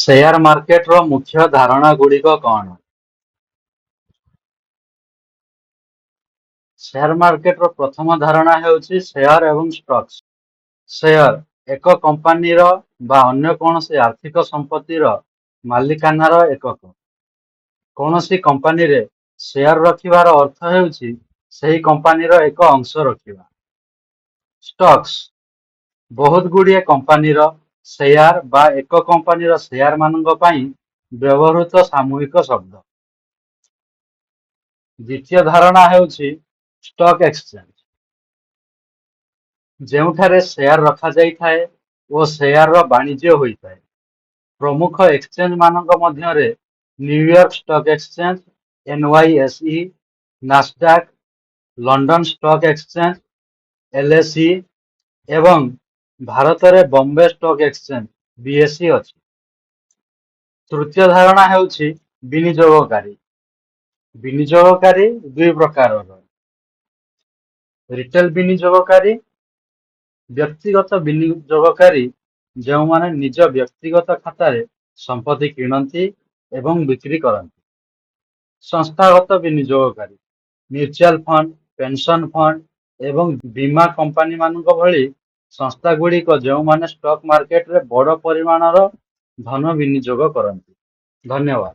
Share ମାର୍କେଟର ମୁଖ୍ୟ ଧାରଣାଗୁଡ଼ିକ କ'ଣ? Share ମାର୍କେଟର ପ୍ରଥମ ଧାରଣା ହେଉଛି ସେୟାର ଏବଂ ଷ୍ଟକ୍ସ। ସେୟାର ଏକ କମ୍ପାନୀର ବା ଅନ୍ୟ କୌଣସି ଆର୍ଥିକ ସମ୍ପତ୍ତିର ମାଲିକାନାର ଏକକ। କୌଣସି କମ୍ପାନୀରେ ସେୟାର ରଖିବାର ଅର୍ଥ ହେଉଛି ସେହି କମ୍ପାନୀର ଏକ ଅଂଶ ରଖିବା। ଷ୍ଟକ୍ସ ବହୁତଗୁଡ଼ିଏ କମ୍ପାନୀର ସେୟାର ବା ଏକ କମ୍ପାନୀର ସେୟାରମାନଙ୍କ ପାଇଁ ବ୍ୟବହୃତ ସାମୂହିକ ଶବ୍ଦ। ଦ୍ୱିତୀୟ ଧାରଣା ହେଉଛି ଷ୍ଟକ୍ ଏକ୍ସଚେଞ୍ଜ, ଯେଉଁଠାରେ ସେୟାର ରଖାଯାଇଥାଏ ଓ ସେୟାରର ବାଣିଜ୍ୟ ହୋଇଥାଏ। ପ୍ରମୁଖ ଏକ୍ସଚେଞ୍ଜମାନଙ୍କ ମଧ୍ୟରେ New York stock exchange (NYSE), ନାସଡାକ୍, London stock exchange (LSE) ଏବଂ ଭାରତରେ ବମ୍ବେ ଷ୍ଟକ୍ ଏକ୍ସଚେଞ୍ଜ (BSE) ଅଛି। ତୃତୀୟ ଧାରଣା ହେଉଛି ବିନିଯୋଗକାରୀ। ବିନିଯୋଗକାରୀ ଦୁଇ ପ୍ରକାରର: ରିଟେଲ ବିନିଯୋଗକାରୀ, ବ୍ୟକ୍ତିଗତ ବିନିଯୋଗକାରୀ ଯେଉଁମାନେ ନିଜ ବ୍ୟକ୍ତିଗତ ଖାତାରେ ସମ୍ପତ୍ତି କିଣନ୍ତି ଏବଂ ବିକ୍ରି କରନ୍ତି। ସଂସ୍ଥାଗତ ବିନିଯୋଗକାରୀ, ମ୍ୟୁଚୁଆଲ ଫଣ୍ଡ, ପେନସନ ଫଣ୍ଡ ଏବଂ ବୀମା କମ୍ପାନୀମାନଙ୍କ ଭଳି ସଂସ୍ଥାଗୁଡ଼ିକ ଯେଉଁମାନେ ଷ୍ଟକ୍ ମାର୍କେଟରେ ବଡ଼ ପରିମାଣର ଧନ ବିନିଯୋଗ କରନ୍ତି। ଧନ୍ୟବାଦ।